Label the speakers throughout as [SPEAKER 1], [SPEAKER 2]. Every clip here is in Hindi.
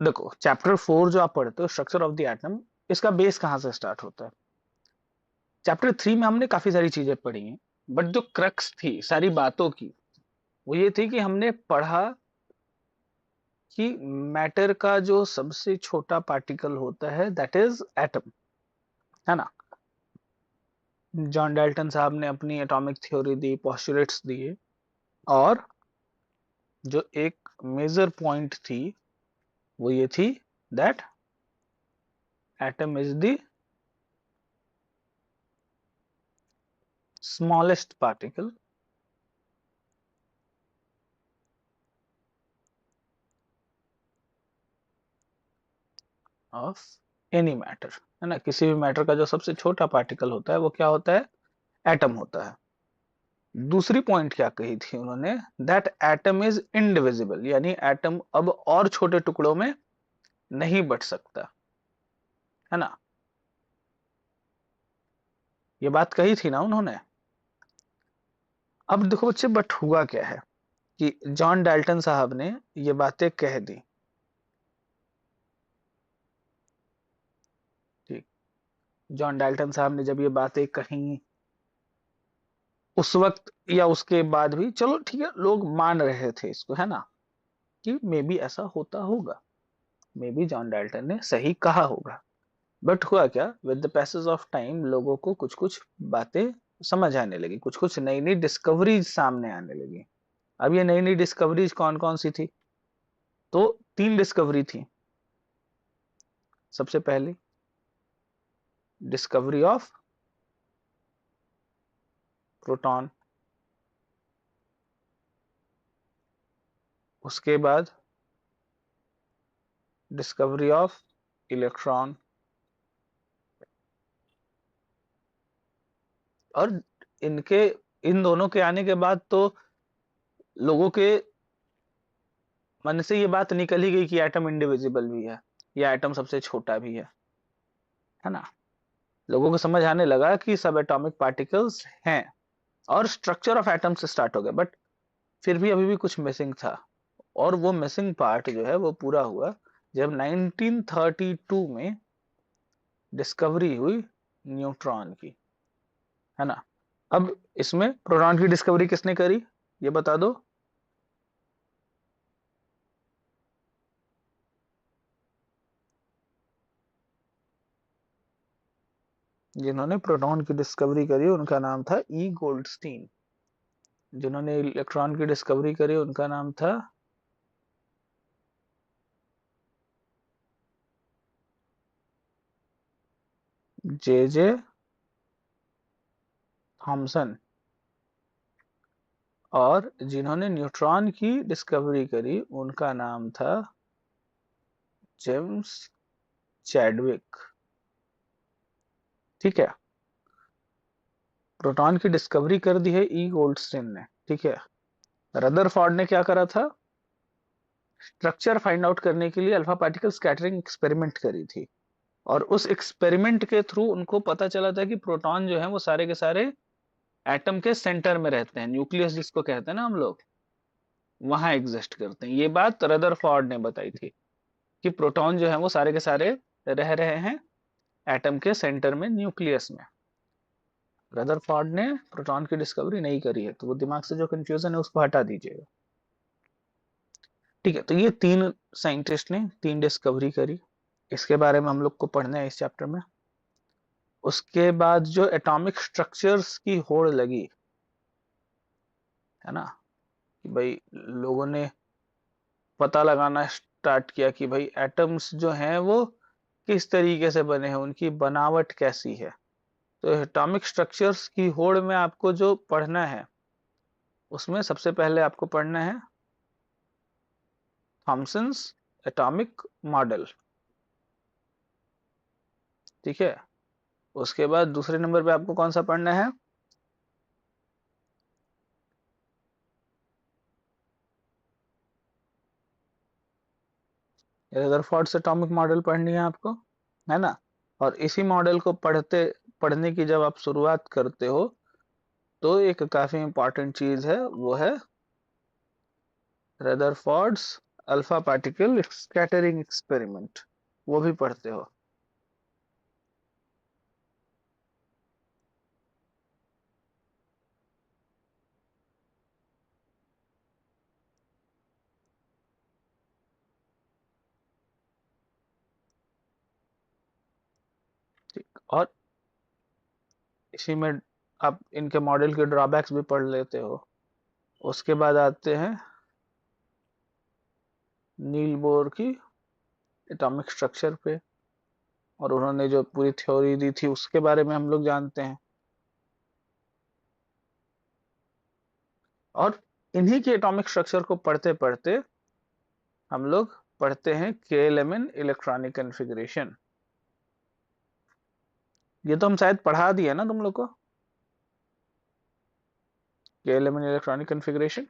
[SPEAKER 1] देखो चैप्टर 4 जो आप पढ़ते हो स्ट्रक्चर ऑफ द एटम, इसका बेस कहाँ से स्टार्ट होता है? चैप्टर 3 में हमने काफी सारी चीजें पढ़ी हैं, बट जो क्रक्स थी सारी बातों की वो ये थी कि हमने पढ़ा कि मैटर का जो सबसे छोटा पार्टिकल होता है दैट इज एटम, है ना। जॉन डाल्टन साहब ने अपनी एटॉमिक थ्योरी दी, पोस्टुलेट्स दिए, और जो एक मेजर पॉइंट थी वो ये थी that atom is the smallest particle of any matter, है ना। किसी भी मैटर का जो सबसे छोटा पार्टिकल होता है वो क्या होता है? एटम होता है। दूसरी पॉइंट क्या कही थी उन्होंने? दैट एटम इज इनडिविजिबल, यानी एटम अब और छोटे टुकड़ों में नहीं बट सकता, है ना। ये बात कही थी ना उन्होंने। अब देखो बच्चे, बट हुआ क्या है कि जॉन डाल्टन साहब ने ये बातें कह दी, ठीक। जॉन डाल्टन साहब ने जब ये बातें कही, उस वक्त या उसके बाद भी चलो ठीक है, लोग मान रहे थे इसको, है ना, कि मे बी ऐसा होता होगा, मे बी जॉन डाल्टन ने सही कहा होगा। बट हुआ क्या, with the passage of time लोगों को कुछ कुछ बातें समझ आने लगी, कुछ कुछ नई नई डिस्कवरीज सामने आने लगी। अब ये नई नई डिस्कवरीज कौन कौन सी थी? तो तीन डिस्कवरी थी। सबसे पहली डिस्कवरी ऑफ प्रोटॉन, उसके बाद डिस्कवरी ऑफ इलेक्ट्रॉन, और इनके इन दोनों के आने के बाद तो लोगों के मन से ये बात निकल ही गई कि एटम इंडिविजिबल भी है या एटम सबसे छोटा भी है ना। लोगों को समझ आने लगा कि सब एटॉमिक पार्टिकल्स हैं, और स्ट्रक्चर ऑफ एटम से स्टार्ट हो गया। बट फिर भी अभी भी कुछ मिसिंग था, और वो मिसिंग पार्ट जो है वो पूरा हुआ जब 1932 में डिस्कवरी हुई न्यूट्रॉन की, है ना। अब इसमें प्रोटॉन की डिस्कवरी किसने करी, ये बता दो। जिन्होंने प्रोटॉन की डिस्कवरी करी उनका नाम था ई गोल्डस्टीन। जिन्होंने इलेक्ट्रॉन की डिस्कवरी करी उनका नाम था जे जे थॉमसन। और जिन्होंने न्यूट्रॉन की डिस्कवरी करी उनका नाम था जेम्स चैडविक, ठीक है। प्रोटॉन की डिस्कवरी कर दी है ई गोल्डस्टीन ने, ठीक है। रदरफोर्ड ने क्या करा था? स्ट्रक्चर फाइंड आउट करने के लिए अल्फा पार्टिकल स्कैटरिंग एक्सपेरिमेंट करी थी, और उस एक्सपेरिमेंट के थ्रू उनको पता चला था कि प्रोटॉन जो है वो सारे के सारे एटम के सेंटर में रहते हैं, न्यूक्लियस जिसको कहते हैं ना हम लोग, वहां एग्जिस्ट करते हैं। ये बात रदरफोर्ड ने बताई थी कि प्रोटॉन जो है वो सारे के सारे रह रहे हैं एटम के सेंटर में, न्यूक्लियस में। रदरफोर्ड ने प्रोटॉन की डिस्कवरी नहीं करी है, तो वो दिमाग से जो कंफ्यूजन है उसको हटा दीजिएगा, ठीक है। तो ये तीन साइंटिस्ट ने तीन डिस्कवरी करी, इसके बारे में हम लोग को पढ़ना है इस चैप्टर में। उसके बाद जो एटॉमिक स्ट्रक्चर्स की होड़ लगी, है ना, कि भाई लोगों ने पता लगाना स्टार्ट किया कि भाई एटम्स जो हैं वो किस तरीके से बने हैं, उनकी बनावट कैसी है। तो एटॉमिक स्ट्रक्चर्स की होड़ में आपको जो पढ़ना है उसमें सबसे पहले आपको पढ़ना है थॉमसन्स एटॉमिक मॉडल, ठीक है। उसके बाद दूसरे नंबर पे आपको कौन सा पढ़ना है? रदरफोर्ड से एटॉमिक मॉडल पढ़नी है आपको, है ना। और इसी मॉडल को पढ़ने की जब आप शुरुआत करते हो तो एक काफी इंपॉर्टेंट चीज है, वो है Rutherford's alpha particle scattering experiment, वो भी पढ़ते हो। ठीक, और इसी में आप इनके मॉडल के ड्रॉबैक्स भी पढ़ लेते हो। उसके बाद आते हैं नील बोर की एटॉमिक स्ट्रक्चर पे, और उन्होंने जो पूरी थ्योरी दी थी उसके बारे में हम लोग जानते हैं। और इन्हीं के एटॉमिक स्ट्रक्चर को पढ़ते पढ़ते हम लोग पढ़ते हैं KLMN इलेक्ट्रॉनिक कॉन्फ़िगरेशन। ये तो हम शायद पढ़ा दिया ना तुम लोग को, KLMN इलेक्ट्रॉनिक कॉन्फ़िगरेशन,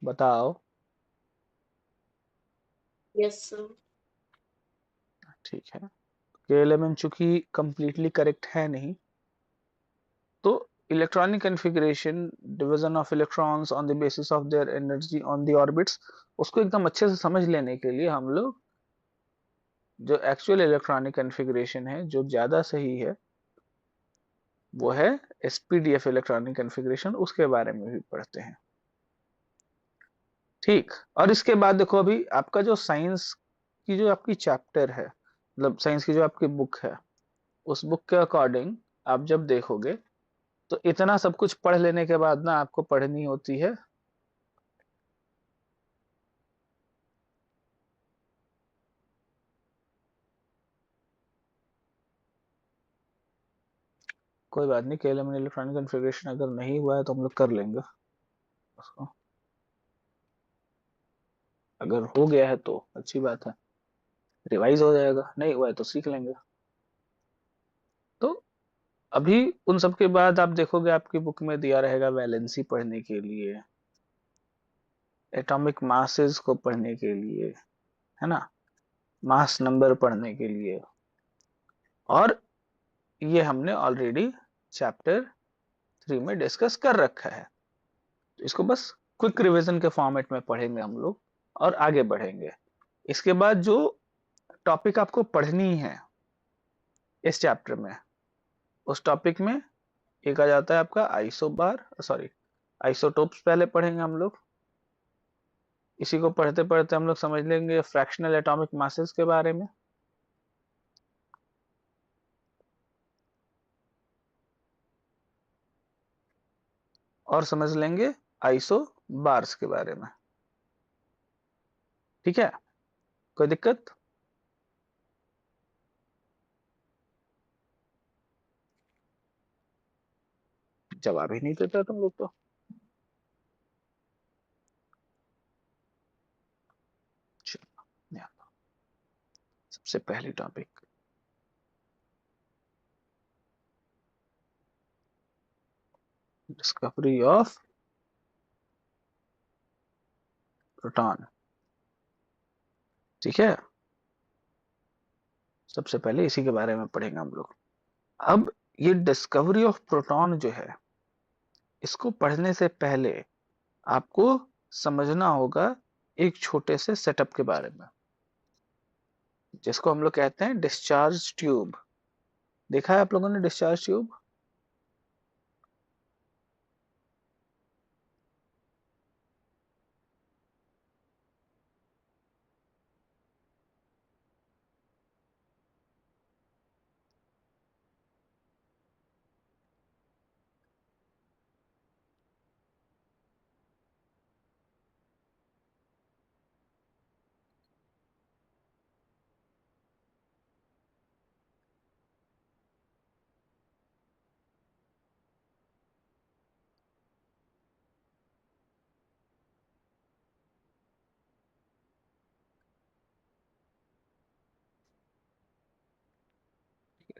[SPEAKER 1] बताओ।
[SPEAKER 2] Yes sir.
[SPEAKER 1] ठीक है, KLMN चूंकि कंप्लीटली करेक्ट है नहीं, तो electronic configuration, division of electrons on the basis of their energy on the orbits, उसको एकदम अच्छे से समझ लेने के लिए हम लोग जो एक्चुअल इलेक्ट्रॉनिक कॉन्फ़िगरेशन है जो ज्यादा सही है वो है SPDF इलेक्ट्रॉनिक कॉन्फ़िगरेशन, उसके बारे में भी पढ़ते हैं। ठीक, और इसके बाद देखो अभी आपका जो साइंस की जो आपकी चैप्टर है, मतलब साइंस की जो आपकी बुक है, उस बुक के अकॉर्डिंग आप जब देखोगे तो इतना सब कुछ पढ़ लेने के बाद ना आपको पढ़नी होती है कोई बात नहीं, KLMN इलेक्ट्रॉनिक कॉन्फ़िगरेशन अगर नहीं हुआ है तो हम लोग कर लेंगे उसको, अगर हो गया है तो अच्छी बात है, रिवाइज हो जाएगा, नहीं हुआ है तो सीख लेंगे। तो अभी उन सब के बाद आप देखोगे आपकी बुक में दिया रहेगा वैलेंसी पढ़ने के लिए, एटॉमिक मासेस को पढ़ने के लिए, है ना, मास नंबर पढ़ने के लिए, और ये हमने ऑलरेडी चैप्टर 3 में डिस्कस कर रखा है। तो इसको बस क्विक रिवीजन के फॉर्मेट में पढ़ेंगे हम लोग और आगे बढ़ेंगे। इसके बाद जो टॉपिक आपको पढ़नी है इस चैप्टर में, उस टॉपिक में एक आ जाता है आपका आइसोटोप्स पहले पढ़ेंगे हम लोग। इसी को पढ़ते पढ़ते हम लोग समझ लेंगे फ्रैक्शनल एटॉमिक मासेस के बारे में, और समझ लेंगे आइसो बार्स के बारे में। ठीक है, कोई दिक्कत? जवाब ही नहीं देता तुम लोग तो। चलो, सबसे पहली टॉपिक, डिस्कवरी ऑफ प्रोटॉन। ठीक है, सबसे पहले इसी के बारे में पढ़ेंगे हम लोग। अब ये डिस्कवरी ऑफ प्रोटॉन जो है, इसको पढ़ने से पहले आपको समझना होगा एक छोटे से सेटअप के बारे में, जिसको हम लोग कहते हैं डिस्चार्ज ट्यूब। देखा है आप लोगों ने डिस्चार्ज ट्यूब?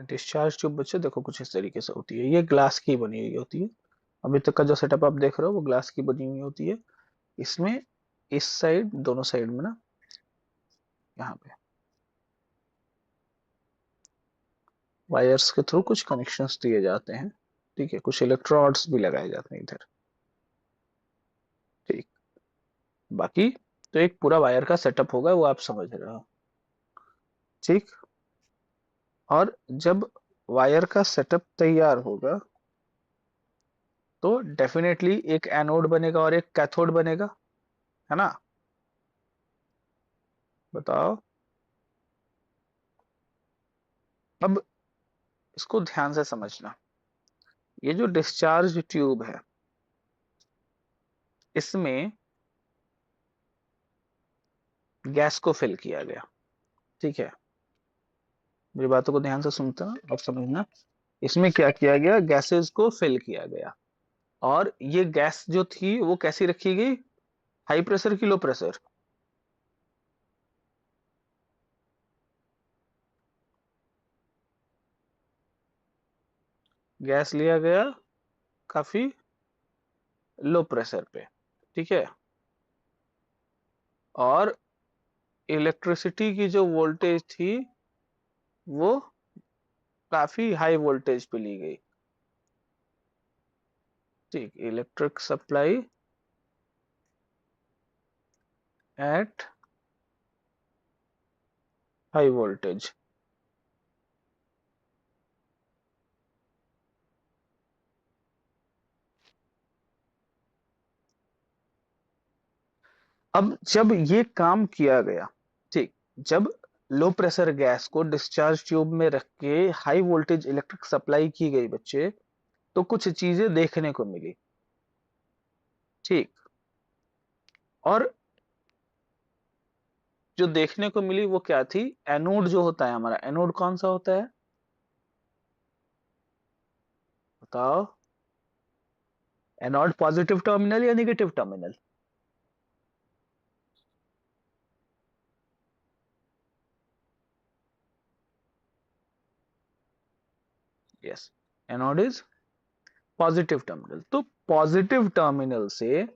[SPEAKER 1] डिस्चार्ज ट्यूब बच्चे देखो कुछ इस तरीके से होती है, ये ग्लास की बनी हुई होती है। अभी तक का जो सेटअप आप देख रहे हो वो ग्लास की बनी हुई होती है। इसमें इस साइड, दोनों साइड में ना, यहाँ पे वायर्स के थ्रू कुछ कनेक्शंस दिए जाते हैं। ठीक है, कुछ इलेक्ट्रोड्स भी लगाए जाते हैं इधर। बाकी तो एक पूरा वायर का सेटअप होगा, वो आप समझ रहे हो। ठीक। और जब वायर का सेटअप तैयार होगा तो डेफिनेटली एक एनोड बनेगा और एक कैथोड बनेगा, है ना। बताओ। अब इसको ध्यान से समझना। ये जो डिस्चार्ज ट्यूब है, इसमें गैस को फिल किया गया। ठीक है, मेरी बातों को ध्यान से सुनते हैं और समझना। इसमें क्या किया गया, गैसेस को फिल किया गया। और ये गैस जो थी वो कैसी रखी गई, हाई प्रेशर की लो प्रेशर। गैस लिया गया काफी लो प्रेशर पे। ठीक है। और इलेक्ट्रिसिटी की जो वोल्टेज थी वो काफी हाई वोल्टेज पे ली गई। ठीक, electric supply at high voltage. अब जब ये काम किया गया, ठीक, जब लो प्रेशर गैस को डिस्चार्ज ट्यूब में रख के हाई वोल्टेज इलेक्ट्रिक सप्लाई की गई बच्चे, तो कुछ चीजें देखने को मिली। ठीक। और जो देखने को मिली वो क्या थी, एनोड जो होता है हमारा, एनोड कौन सा होता है, बताओ। एनोड पॉजिटिव टर्मिनल या negative terminal. Yes, anode is positive terminal. तो पॉजिटिव टर्मिनल से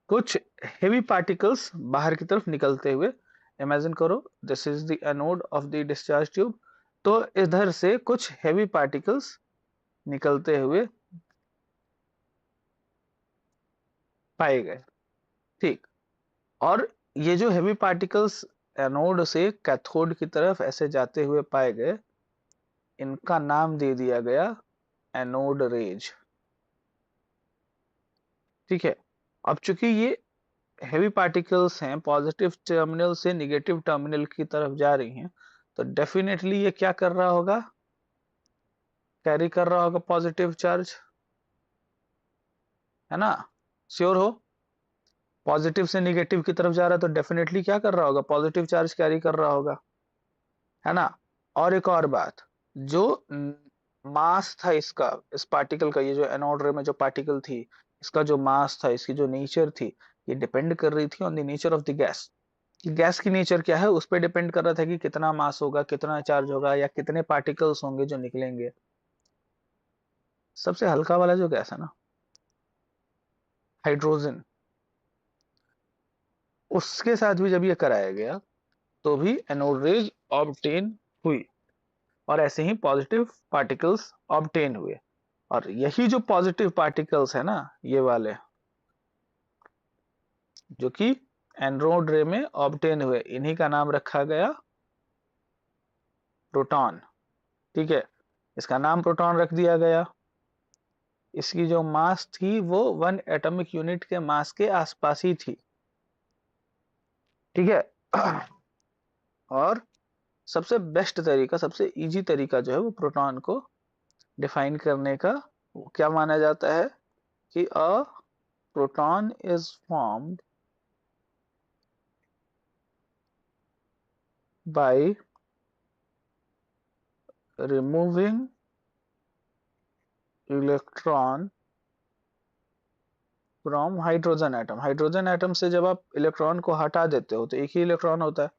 [SPEAKER 1] कुछ हेवी पार्टिकल्स बाहर की तरफ निकलते हुए, इमेजिन करो this is the anode of the discharge tube. तो इधर से कुछ हेवी पार्टिकल्स निकलते हुए पाए गए। ठीक। और ये जो हेवी पार्टिकल्स एनोड से कैथोड की तरफ ऐसे जाते हुए पाए गए, इनका नाम दे दिया गया एनोड रेज। ठीक है। अब चूंकि ये हेवी पार्टिकल्स हैं, पॉजिटिव टर्मिनल से निगेटिव टर्मिनल की तरफ जा रही हैं, तो डेफिनेटली ये क्या कर रहा होगा, कैरी कर रहा होगा पॉजिटिव चार्ज, है ना। श्योर हो, पॉजिटिव से निगेटिव की तरफ जा रहा है तो डेफिनेटली क्या कर रहा होगा, पॉजिटिव चार्ज कैरी कर रहा होगा, है ना। और एक और बात, जो मास था इसका, इस पार्टिकल का, ये जो एनोड रे में जो पार्टिकल थी, इसका जो मास था, इसकी जो नेचर थी, ये डिपेंड कर रही थी on the nature of the gas. कि गैस की नेचर क्या है, उस पर डिपेंड कर रहा था कि कितना मास होगा, कितना चार्ज होगा, या कितने पार्टिकल्स होंगे जो निकलेंगे। सबसे हल्का वाला जो गैस है ना, हाइड्रोजन, उसके साथ भी जब ये कराया गया तो भी एनोड रेज ऑब्टेन हुई, और ऐसे ही पॉजिटिव पार्टिकल्स ऑब्टेन हुए। और यही जो पॉजिटिव पार्टिकल्स है ना, ये वाले जो कि एनोड रे में ऑब्टेन हुए, इन्हीं का नाम रखा गया प्रोटॉन। ठीक है, इसका नाम प्रोटॉन रख दिया गया। इसकी जो मास थी वो 1 एटॉमिक यूनिट के मास के आसपास ही थी। ठीक है। और सबसे बेस्ट तरीका, सबसे इजी तरीका जो है वो प्रोटॉन को डिफाइन करने का, क्या माना जाता है कि a proton is formed by removing electron from hydrogen atom. Hydrogen atom से जब आप इलेक्ट्रॉन को हटा देते हो तो एक ही इलेक्ट्रॉन होता है,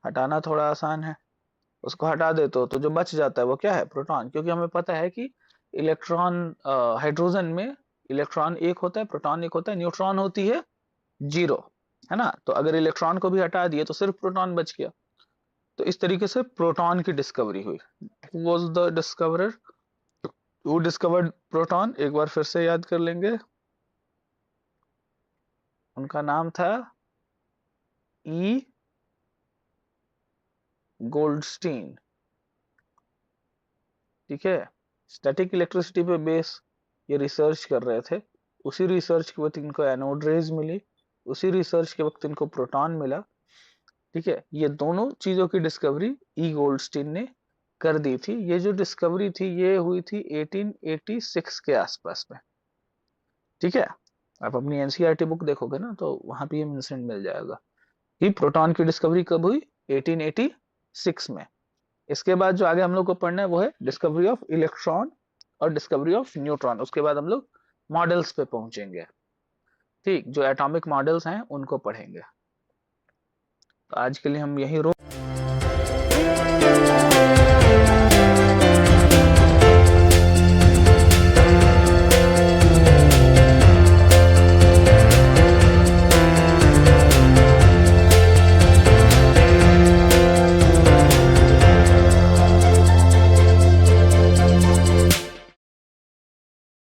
[SPEAKER 1] हटाना थोड़ा आसान है। उसको हटा देते हो तो जो बच जाता है वो क्या है, प्रोटॉन। क्योंकि हमें पता है कि इलेक्ट्रॉन, हाइड्रोजन में इलेक्ट्रॉन एक होता है, प्रोटॉन एक होता है, न्यूट्रॉन होती है जीरो, है ना। तो अगर इलेक्ट्रॉन को भी हटा दिए तो सिर्फ प्रोटॉन बच गया। तो इस तरीके से प्रोटॉन की डिस्कवरी हुई। Was the discoverer who discovered proton, एक बार फिर से याद कर लेंगे। उनका नाम था ई गोल्डस्टीन, ठीक है, स्टैटिक इलेक्ट्रिसिटी पे बेस ये रिसर्च कर रहे थे। उसी रिसर्च के वक्त इनको एनोड रेज मिली, उसी रिसर्च के वक्त इनको प्रोटॉन मिला, ठीक है। ये दोनों चीजों की डिस्कवरी ई गोल्डस्टीन ने कर दी थी। ये जो डिस्कवरी थी ये हुई थी 1886 के आसपास में, ठीक है। आप अपनी एनसीईआरटी बुक देखोगे ना तो वहां पे ये मेंशन मिल जाएगा कि प्रोटॉन की डिस्कवरी कब हुई, 1886 में। इसके बाद जो आगे हम लोग को पढ़ना है वो है डिस्कवरी ऑफ इलेक्ट्रॉन और डिस्कवरी ऑफ न्यूट्रॉन। उसके बाद हम लोग मॉडल्स पे पहुंचेंगे, ठीक, जो एटॉमिक मॉडल्स हैं उनको पढ़ेंगे। तो आज के लिए हम यही रोक